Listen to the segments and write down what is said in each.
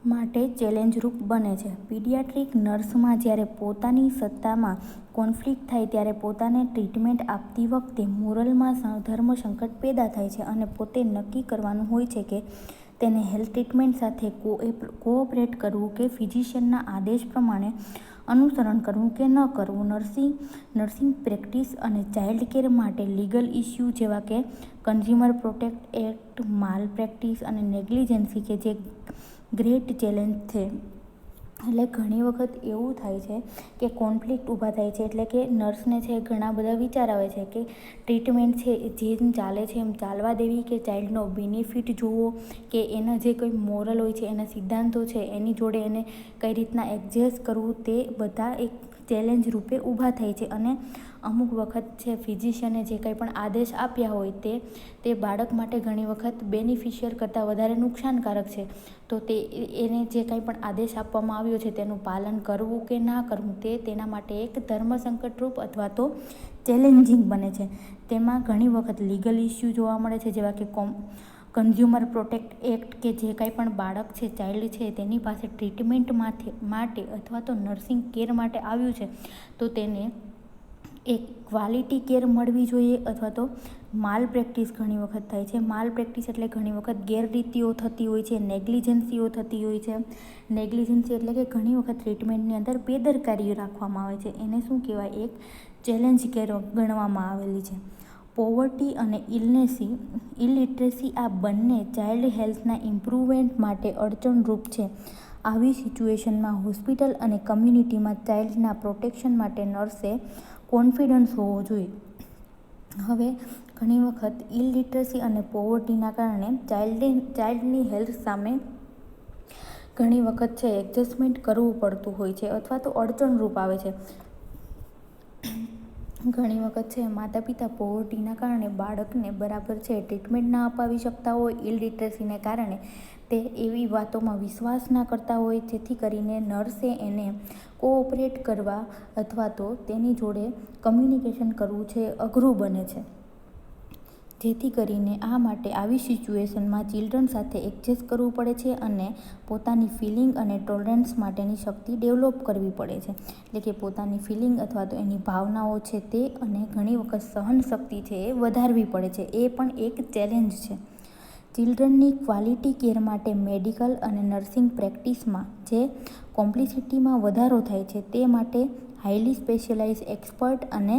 માટે ચેલેન્જરૂપ બને છે. પીડિયાટ્રિક નર્સમાં જ્યારે પોતાની સત્તામાં કોન્ફ્લિક્ટ થાય ત્યારે પોતાને ટ્રીટમેન્ટ આપતી વખતે મોરલમાં ધર્મસંકટ પેદા થાય છે અને પોતે નક્કી કરવાનું હોય છે કે તેને હેલ્થ ટ્રીટમેન્ટ સાથે કોઓપરેટ કરવું કે ફિઝિશિયનના આદેશ પ્રમાણે અનુસરણ કરવું કે ન કરવું. નર્સિંગ પ્રેક્ટિસ અને ચાઇલ્ડ કેર માટે લીગલ ઇસ્યુ જેવા કે કન્ઝ્યુમર પ્રોટેક્ટ એક્ટ, માલ પ્રેક્ટિસ અને નેગ્લિજન્સી કે જે ગ્રેટ ચેલેન્જ છે. એટલે ઘણી વખત એવું થાય છે કે કોન્ફ્લિક્ટ ઊભા થાય છે. એટલે કે નર્સને છે ઘણા બધા વિચાર આવે છે કે ટ્રીટમેન્ટ છે જેમ ચાલે છે એમ ચાલવા દેવી કે ચાઇલ્ડનો બેનિફિટ જોવો કે એના જે કોઈ મોરલ હોય છે, એના સિદ્ધાંતો છે એની જોડે એને કઈ રીતના એડજસ્ટ કરવું, તે બધા એક ચેલેન્જ રૂપે ઊભા થાય છે. અને અમુક વખત છે ફિઝિશિયને જે કંઈ પણ આદેશ આપ્યા હોય તે બાળક માટે ઘણી વખત બેનિફિશિયર કરતાં વધારે નુકસાનકારક છે. તો એને જે કંઈ પણ આદેશ આપવામાં આવ્યો છે તેનું પાલન કરવું કે ના કરવું તે તેના માટે એક ધર્મસંકટરૂપ અથવા તો ચેલેન્જિંગ બને છે. તેમાં ઘણી વખત લીગલ ઇસ્યુ જોવા મળે છે જેવા કે કન્ઝ્યુમર પ્રોટેક્ટ એક્ટ કે જે કંઈ પણ બાળક છે, ચાઇલ્ડ છે, તેની પાસે ટ્રીટમેન્ટ માટે અથવા તો નર્સિંગ કેર માટે આવ્યું છે તો તેને એક ક્વોલિટી કેર મળવી જોઈએ. અથવા તો માલ પ્રેક્ટિસ ઘણી વખત થાય છે. માલ પ્રેક્ટિસ એટલે ઘણી વખત ગેરરીતિઓ થતી હોય છે, નેગ્લિજન્સીઓ થતી હોય છે. નેગ્લિજન્સી એટલે કે ઘણી વખત ટ્રીટમેન્ટની અંદર બેદરકારી રાખવામાં આવે છે. એને શું કહેવાય, એક ચેલેન્જ કેર ગણવામાં આવેલી છે. પોવર્ટી અને ઇલિટરસી આ બંને ચાઇલ્ડ હેલ્થના ઇમ્પ્રુવમેન્ટ માટે અડચણરૂપ છે. આવી સિચ્યુએશનમાં હોસ્પિટલ અને કમ્યુનિટીમાં ચાઇલ્ડના પ્રોટેક્શન માટે નર્સે કોન્ફિડન્સ હોવો જોઈએ. હવે ઘણી વખત ઇલિટરસી અને પોવર્ટીના કારણે ચાઇલ્ડની હેલ્થ સામે ઘણી વખત છે એડજસ્ટમેન્ટ કરવું પડતું હોય છે અથવા તો અડચણરૂપ આવે છે. ઘણી વખત છે માતા પિતા પોવર્ટીના કારણે બાળકને બરાબર છે ટ્રીટમેન્ટ ના અપાવી શકતા હોય, ઇલિટરસીને કારણે તે એવી વાતોમાં વિશ્વાસ ના કરતા હોય જેથી કરીને નર્સે એને કોઓપરેટ કરવા અથવા તો તેની જોડે કમ્યુનિકેશન કરવું છે અઘરું બને છે. જેથી કરીને આ માટે આવી સિચ્યુએશનમાં ચિલ્ડ્રન સાથે એડજસ્ટ કરવું પડે છે અને પોતાની ફિલિંગ અને ટોલરન્સ માટેની શક્તિ ડેવલપ કરવી પડે છે. એટલે કે પોતાની ફિલિંગ અથવા તો એની ભાવનાઓ છે તે અને ઘણી વખત સહન શક્તિ છે એ વધારવી પડે છે. એ પણ એક ચેલેન્જ છે. ચિલ્ડ્રનની ક્વોલિટી કેર માટે મેડિકલ અને નર્સિંગ પ્રેક્ટિસમાં જે કોમ્પ્લિસિટીમાં વધારો થાય છે તે માટે હાઈલી સ્પેશિયલાઇઝ એક્સપર્ટ અને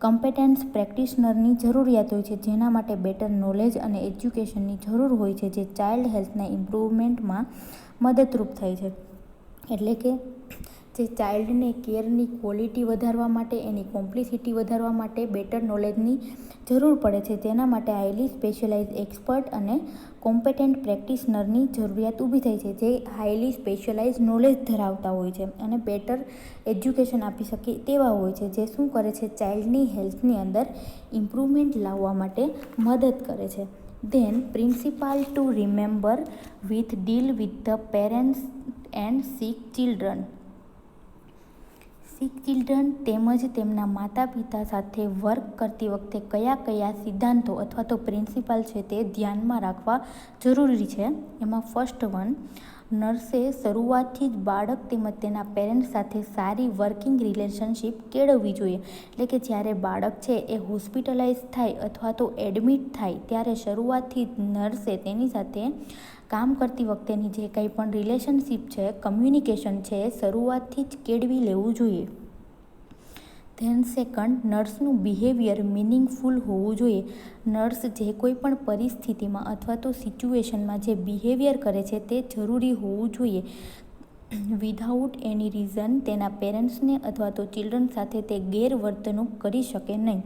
કમ્પેટન્સ પ્રેક્ટિશનરની જરૂરિયાત હોય છે, જેના માટે બેટર નોલેજ અને એજ્યુકેશનની જરૂર હોય છે જે ચાઇલ્ડ હેલ્થના ઇમ્પ્રુવમેન્ટમાં મદદરૂપ થાય છે. એટલે કે જે ચાઇલ્ડને કેરની ક્વોલિટી વધારવા માટે, એની કોમ્પ્લિસિટી વધારવા માટે બેટર નોલેજની જરૂર પડે છે. તેના માટે હાઈલી સ્પેશિયલાઇઝ એક્સપર્ટ અને કોમ્પેટન્ટ પ્રેક્ટિશનરની જરૂરિયાત ઊભી થાય છે જે હાઈલી સ્પેશિયલાઇઝ નોલેજ ધરાવતા હોય છે અને બેટર એજ્યુકેશન આપી શકે તેવા હોય છે, જે શું કરે છે ચાઇલ્ડની હેલ્થની અંદર ઇમ્પ્રુવમેન્ટ લાવવા માટે મદદ કરે છે. Then principle to remember with deal with the parents and sick children. Sick children તેમજ તેમના માતા પિતા સાથે વર્ક કરતી વખતે કયા સિદ્ધાંતો અથવા તો પ્રિન્સિપાલ છે તે ધ્યાનમાં રાખવા જરૂરી છે. એમાં ફર્સ્ટ વન, નર્સે શરૂઆતથી જ બાળક તેમજ તેના પેરેન્ટ્સ સાથે સારી વર્કિંગ રિલેશનશિપ કેળવવી જોઈએ. એટલે કે જ્યારે બાળક છે એ હોસ્પિટલાઇઝ થાય અથવા તો એડમિટ થાય ત્યારે શરૂઆતથી જ નર્સે તેની સાથે કામ કરતી વખતેની જે કંઈ પણ રિલેશનશિપ છે, કમ્યુનિકેશન છે એ શરૂઆતથી જ કેળવી લેવું જોઈએ. ધેન સેકન્ડ, નર્સનું બિહેવિયર મિનિંગફુલ હોવું જોઈએ. નર્સ જે કોઈ પણ પરિસ્થિતિમાં અથવા તો સિચ્યુએશનમાં જે બિહેવિયર કરે છે તે જરૂરી હોવું જોઈએ. વિધાઉટ એની રીઝન તેના પેરેન્ટ્સને અથવા તો ચિલ્ડ્રન સાથે તે ગેરવર્તણૂક કરી શકે નહીં.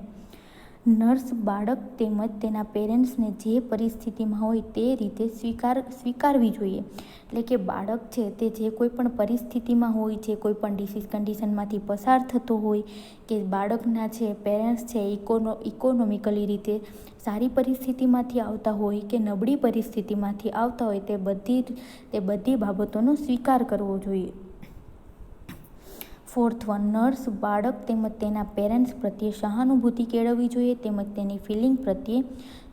નર્સ બાળક તેમજ તેના પેરેન્ટ્સને જે પરિસ્થિતિમાં હોય તે રીતે સ્વીકારવી જોઈએ. એટલે કે બાળક છે તે જે કોઈ પણ પરિસ્થિતિમાં હોય, જે કોઈ પણ ડિસીઝ કન્ડિશનમાંથી પસાર થતો હોય કે બાળકના છે પેરેન્ટ્સ છે ઇકોનોમિકલી રીતે સારી પરિસ્થિતિમાંથી આવતા હોય કે નબળી પરિસ્થિતિમાંથી આવતા હોય તે બધી બાબતોનો સ્વીકાર કરવો જોઈએ. 4th વન, નર્સ બાળક તેમજ તેના પેરેન્ટ્સ પ્રત્યે સહાનુભૂતિ કેળવવી જોઈએ તેમજ તેની ફિલિંગ પ્રત્યે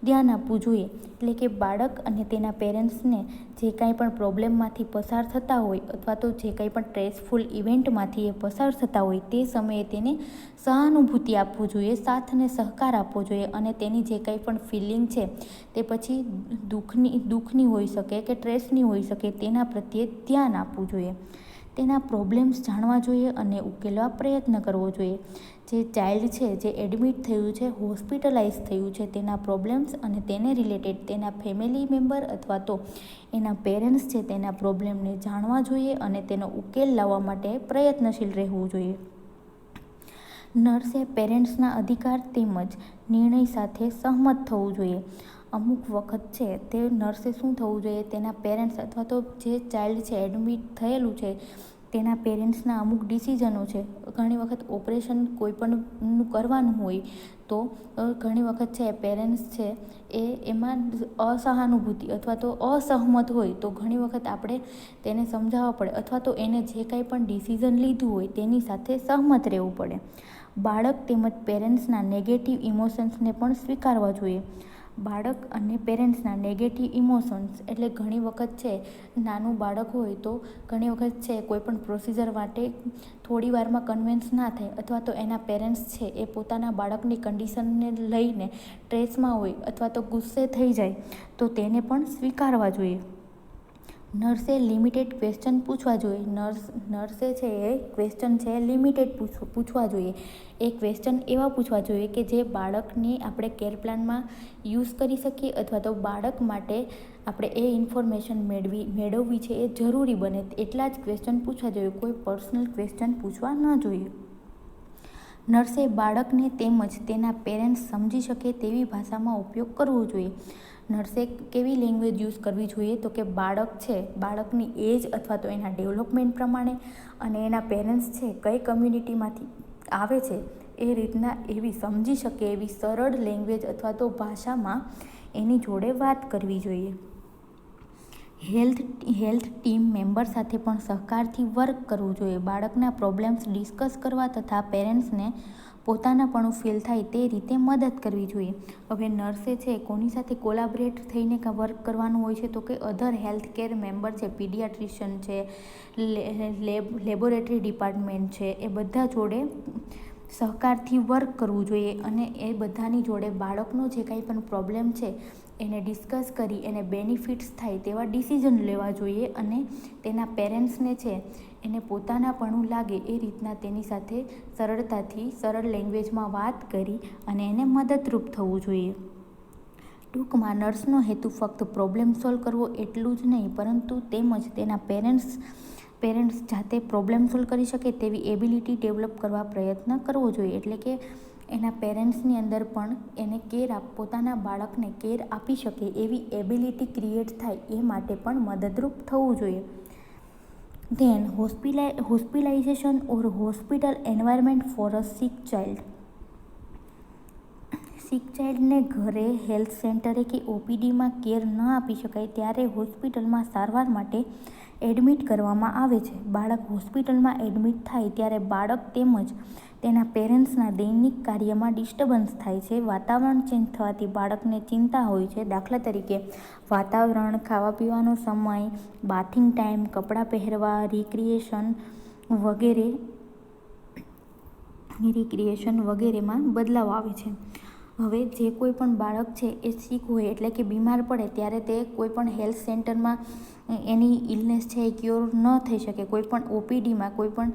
ધ્યાન આપવું જોઈએ. એટલે કે બાળક અને તેના પેરેન્ટ્સને જે કાંઈ પણ પ્રોબ્લેમમાંથી પસાર થતા હોય અથવા તો જે કાંઈ પણ સ્ટ્રેસફુલ ઇવેન્ટમાંથી એ પસાર થતા હોય તે સમયે તેને સહાનુભૂતિ આપવું જોઈએ, સાથ અને સહકાર આપવો જોઈએ અને તેની જે કાંઈ પણ ફિલિંગ છે તે પછી દુઃખની હોઈ શકે કે સ્ટ્રેસની હોઈ શકે તેના પ્રત્યે ધ્યાન આપવું જોઈએ. તેના પ્રોબ્લેમ્સ જાણવા જોઈએ અને ઉકેલવા પ્રયત્ન કરવો જોઈએ. જે ચાઇલ્ડ છે જે એડમિટ થયું છે, હોસ્પિટલાઇઝ થયું છે, તેના પ્રોબ્લેમ્સ અને તેને રિલેટેડ તેના ફેમિલી મેમ્બર અથવા તો એના પેરેન્ટ્સ છે તેના પ્રોબ્લેમને જાણવા જોઈએ અને તેનો ઉકેલ લાવવા માટે પ્રયત્નશીલ રહેવું જોઈએ. નર્સે પેરેન્ટ્સના અધિકાર તેમજ નિર્ણય સાથે સહમત થવું જોઈએ. અમુક વખત છે તે નર્સે શું થવું જોઈએ, તેના પેરેન્ટ્સ અથવા તો જે ચાઇલ્ડ છે એડમિટ થયેલું છે તેના પેરેન્ટ્સના અમુક ડિસિઝનો છે. ઘણી વખત ઓપરેશન કોઈ પણ કરવાનું હોય તો ઘણી વખત છે પેરેન્ટ્સ છે એમાં અસહાનુભૂતિ અથવા તો અસહમત હોય તો ઘણી વખત આપણે તેને સમજાવવા પડે અથવા તો એને જે કાંઈ પણ ડિસિઝન લીધું હોય તેની સાથે સહમત રહેવું પડે. બાળક તેમજ પેરેન્ટ્સના નેગેટિવ ઇમોશન્સને પણ સ્વીકારવા જોઈએ. બાળક અને પેરેન્ટ્સના નેગેટિવ ઇમોશન્સ એટલે ઘણી વખત છે નાનું બાળક હોય તો ઘણી વખત છે કોઈ પણ પ્રોસિજર માટે થોડી વારમાં કન્વિન્સ ના થાય અથવા તો એના પેરેન્ટ્સ છે એ પોતાના બાળકની કન્ડિશનને લઈને સ્ટ્રેસમાં હોય અથવા તો ગુસ્સે થઈ જાય તો તેને પણ સ્વીકારવા જોઈએ. નર્સે લિમિટેડ ક્વેશ્ચન પૂછવા જોઈએ. નર્સે છે એ ક્વેશ્ચન છે લિમિટેડ પૂછવા જોઈએ. એ ક્વેશ્ચન એવા પૂછવા જોઈએ કે જે બાળકની આપણે કેર પ્લાનમાં યુઝ કરી શકીએ અથવા તો બાળક માટે આપણે એ ઇન્ફોર્મેશન મેળવવી છે એ જરૂરી બને એટલા જ ક્વેશ્ચન પૂછવા જોઈએ. કોઈ પર્સનલ ક્વેશ્ચન પૂછવા ન જોઈએ. નર્સે બાળકને તેમજ તેના પેરેન્ટ્સ સમજી શકે તેવી ભાષામાં ઉપયોગ કરવો જોઈએ. નર્સે કેવી લેંગ્વેજ યુઝ કરવી જોઈએ તો કે બાળક છે બાળકની એજ અથવા તો એના ડેવલપમેન્ટ પ્રમાણે અને એના પેરેન્ટ્સ છે કઈ કમ્યુનિટીમાંથી આવે છે એ રીતના એવી સમજી શકે એવી સરળ લેંગ્વેજ અથવા તો ભાષામાં એની જોડે વાત કરવી જોઈએ. હેલ્થ ટીમ મેમ્બર સાથે પણ સહકારથી વર્ક કરવું જોઈએ. બાળકના પ્રોબ્લેમ્સ ડિસ્કસ કરવા તથા પેરેન્ટ્સને પોતાનાપણું ફીલ થાય તે રીતે મદદ કરવી જોઈએ. હવે નર્સે છે કોની સાથે કોલાબરેટ થઈને વર્ક કરવાનું હોય છે તો કે અધર હેલ્થ કેર મેમ્બર છે, પીડિયાટ્રિશિયન છે, લેબોરેટરી ડિપાર્ટમેન્ટ છે, એ બધા જોડે સહકારથી વર્ક કરવું જોઈએ અને એ બધાની જોડે બાળકનો જે કાંઈ પણ પ્રોબ્લેમ છે એને ડિસ્કસ કરી એને બેનિફિટ્સ થાય તેવા ડિસિઝન લેવા જોઈએ અને તેના પેરેન્ટ્સને છે એને પોતાનાપણું લાગે એ રીતના તેની સાથે સરળતાથી સરળ લેંગ્વેજમાં વાત કરી અને એને મદદરૂપ થવું જોઈએ. ટૂંકમાં નર્સનો હેતુ ફક્ત પ્રોબ્લેમ સોલ્વ કરવો એટલું જ નહીં પરંતુ તેમજ તેના પેરેન્ટ્સ જાતે પ્રોબ્લેમ સોલ્વ કરી શકે તેવી એબિલિટી ડેવલપ કરવા પ્રયત્ન કરવો જોઈએ. એટલે કે એના પેરેન્ટ્સની અંદર પણ એને પોતાના બાળકને કેર આપી શકે એવી એબિલિટી ક્રિએટ થાય એ માટે પણ મદદરૂપ થવું જોઈએ. Then hospitalisation or hospital environment for a sick child. Sick ચાઇલ્ડને ઘરે, હેલ્થ સેન્ટરે કે ઓપીડીમાં કેર ન આપી શકાય ત્યારે હોસ્પિટલમાં સારવાર માટે એડમિટ કરવામાં આવે છે. બાળક હોસ્પિટલમાં એડમિટ થાય ત્યારે બાળક તેમજ તેના પેરેન્ટ્સના દૈનિક કાર્યમાં ડિસ્ટર્બન્સ થાય છે. વાતાવરણ ચેન્જ થવાથી બાળકને ચિંતા હોય છે. દાખલા તરીકે વાતાવરણ, ખાવા પીવાનો સમય, બાથિંગ ટાઈમ, કપડાં પહેરવા, રિક્રિએશન વગેરેમાં બદલાવ આવે છે. હવે જે કોઈ પણ બાળક છે એ સિક હોય એટલે કે બીમાર પડે ત્યારે તે કોઈ પણ હેલ્થ સેન્ટરમાં એની ઇલનેસ છે એ ક્યોર ન થઈ શકે. કોઈ પણ ઓપીડીમાં કોઈ પણ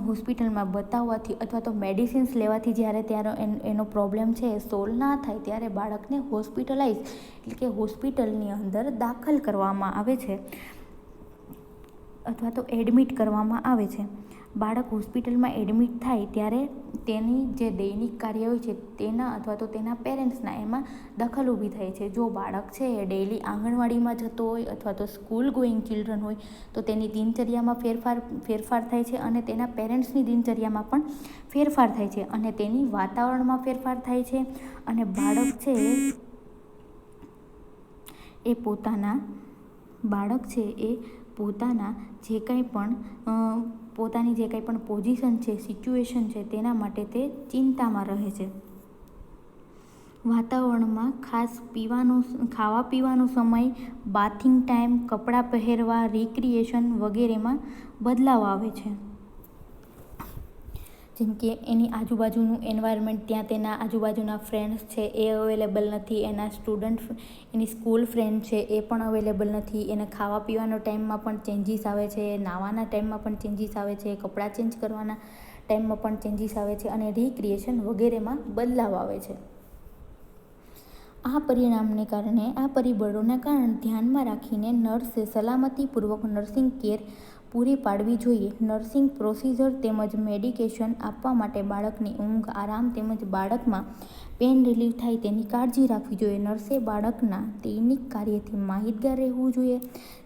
હોસ્પિટલમાં બતાવવાથી અથવા તો મેડિસિન્સ લેવાથી ત્યારે એનો પ્રોબ્લેમ છે એ સોલ્વ ના થાય ત્યારે બાળકને હોસ્પિટલાઇઝ એટલે કે હોસ્પિટલની અંદર દાખલ કરવામાં આવે છે અથવા તો એડમિટ કરવામાં આવે છે. બાળક હોસ્પિટલમાં એડમિટ થાય ત્યારે તેની જે દૈનિક કાર્ય હોય છે તેના અથવા તો તેના પેરેન્ટ્સના એમાં દખલ ઊભી થાય છે. જો બાળક છે એ ડેઇલી આંગણવાડીમાં જતો હોય અથવા તો સ્કૂલ ગોઈંગ ચિલ્ડ્રન હોય તો તેની દિનચર્યામાં ફેરફાર થાય છે અને તેના પેરેન્ટ્સની દિનચર્યામાં પણ ફેરફાર થાય છે અને તેની વાતાવરણમાં ફેરફાર થાય છે અને બાળક છે એ પોતાના બાળક છે એ પોતાની જે કંઈ પણ પોઝિશન છે, સિચ્યુએશન છે, તેના માટે તે ચિંતામાં રહે છે. વાતાવરણમાં ખાસ ખાવા પીવાનો સમય, બાથિંગ ટાઈમ, કપડાં પહેરવા, રિક્રિએશન વગેરેમાં બદલાવ આવે છે. જેમ કે એની આજુબાજુનું એન્વાયરમેન્ટ, ત્યાં તેના આજુબાજુના ફ્રેન્ડ્સ છે એ અવેલેબલ નથી, એની સ્કૂલ ફ્રેન્ડ છે એ પણ અવેલેબલ નથી, એને ખાવા પીવાના ટાઈમમાં પણ ચેન્જીસ આવે છે, નાહવાના ટાઈમમાં પણ ચેન્જીસ આવે છે, કપડાં ચેન્જ કરવાના ટાઈમમાં પણ ચેન્જીસ આવે છે અને રિક્રિએશન વગેરેમાં બદલાવ આવે છે. આ પરિબળોના કારણે ધ્યાનમાં રાખીને નર્સે સલામતીપૂર્વક નર્સિંગ કેર પૂરી પાડવી જોઈએ. નર્સિંગ પ્રોસિજર તેમજ મેડિકેશન આપવા માટે બાળકની ઊંઘ, આરામ તેમજ બાળકમાં પેઇન રિલીફ થાય તેની કાળજી રાખવી જોઈએ. નર્સે બાળકના દૈનિક કાર્યથી માહિતગાર રહેવું જોઈએ,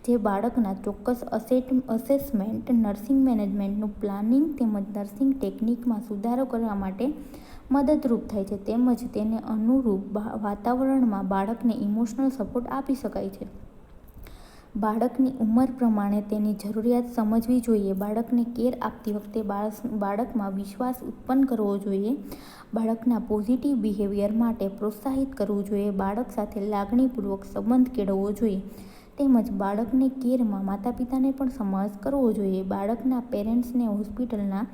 જે બાળકના ચોક્કસ અસેસમેન્ટ, નર્સિંગ મેનેજમેન્ટનું પ્લાનિંગ તેમજ નર્સિંગ ટેકનિકમાં સુધારો કરવા માટે મદદરૂપ થાય છે. તેમજ તેને અનુરૂપ વાતાવરણમાં બાળકને ઇમોશનલ સપોર્ટ આપી શકાય છે. બાળકની ઉંમર પ્રમાણે તેની જરૂરિયાત સમજવી જોઈએ. બાળકને કેર આપતી વખતે બાળકમાં વિશ્વાસ ઉત્પન્ન કરવો જોઈએ. બાળકના પોઝિટિવ બિહેવિયર માટે પ્રોત્સાહિત કરવું જોઈએ. બાળક સાથે લાગણીપૂર્વક સંબંધ કેળવવો જોઈએ. તેમજ બાળકને કેરમાં માતા-પિતાને પણ સમાવેશ કરવો જોઈએ. બાળકના પેરેન્ટ્સને હોસ્પિટલના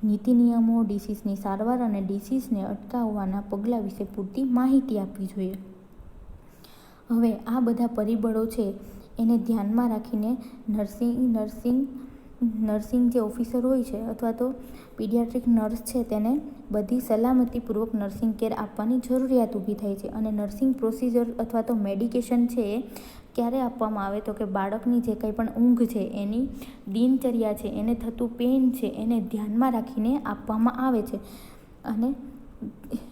નીતિ નિયમો, ડિસીઝની સારવાર અને ડિસીઝને અટકાવવાના પગલાં વિશે પૂરતી માહિતી આપવી જોઈએ. હવે આ બધા પરિબળો છે એને ધ્યાનમાં રાખીને નર્સિંગ જે ઓફિસર હોય છે અથવા તો પીડિયાટ્રિક નર્સ છે તેને બધી સલામતીપૂર્વક નર્સિંગ કેર આપવાની જરૂરિયાત ઊભી થાય છે. અને નર્સિંગ પ્રોસિજર અથવા તો મેડિકેશન છે એ ક્યારે આપવામાં આવે તો કે બાળકની જે કંઈ પણ ઊંઘ છે, એની દિનચર્યા છે, એને થતું પેઇન છે, એને ધ્યાનમાં રાખીને આપવામાં આવે છે. અને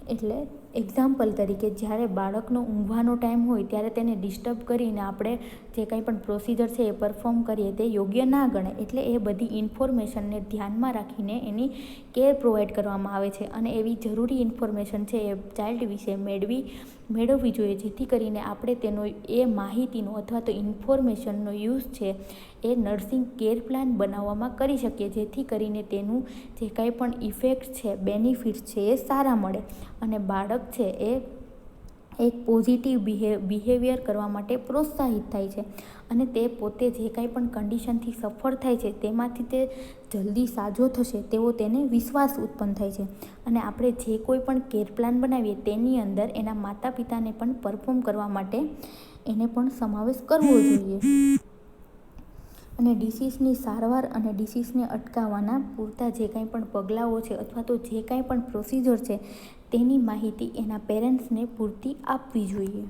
એટલે એક્ઝામ્પલ તરીકે જ્યારે બાળકનો ઊંઘવાનો ટાઈમ હોય ત્યારે તેને ડિસ્ટર્બ કરીને આપણે જે કંઈ પણ પ્રોસિજર છે એ પરફોર્મ કરીએ તે યોગ્ય ના ગણે. એટલે એ બધી ઇન્ફોર્મેશનને ધ્યાનમાં રાખીને એની કેર પ્રોવાઈડ કરવામાં આવે છે. અને એવી જરૂરી ઇન્ફોર્મેશન છે એ ચાઇલ્ડ વિશે મેળવવી જોઈએ, જેથી કરીને આપણે તેનો એ માહિતીનો અથવા તો ઇન્ફોર્મેશનનો યુઝ છે એ નર્સિંગ કેર પ્લાન બનાવવામાં કરી શકીએ, જેથી કરીને તેનું જે કંઈ પણ ઇફેક્ટ છે, બેનિફિટ છે એ સારા મળે અને બાળક છે એ એક પોઝિટિવ બિહેવિયર કરવા માટે પ્રોત્સાહિત થાય છે અને તે પોતે જે કાંઈ પણ કન્ડિશનથી સફર થાય છે તેમાંથી તે જલ્દી સાજો થશે તેવો તેને વિશ્વાસ ઉત્પન્ન થાય છે. અને આપણે જે કોઈ પણ કેર પ્લાન બનાવીએ તેની અંદર એના માતા પિતાને પણ પરફોર્મ કરવા માટે એને પણ સમાવેશ કરવો જોઈએ. અને ડિસીઝની સારવાર અને ડિસીઝને અટકાવવાના પૂરતા જે કાંઈ પણ પગલાઓ છે અથવા તો જે કાંઈ પણ પ્રોસિજર છે તેની માહિતી એના પેરેન્ટ્સને પૂરતી આપવી જોઈએ.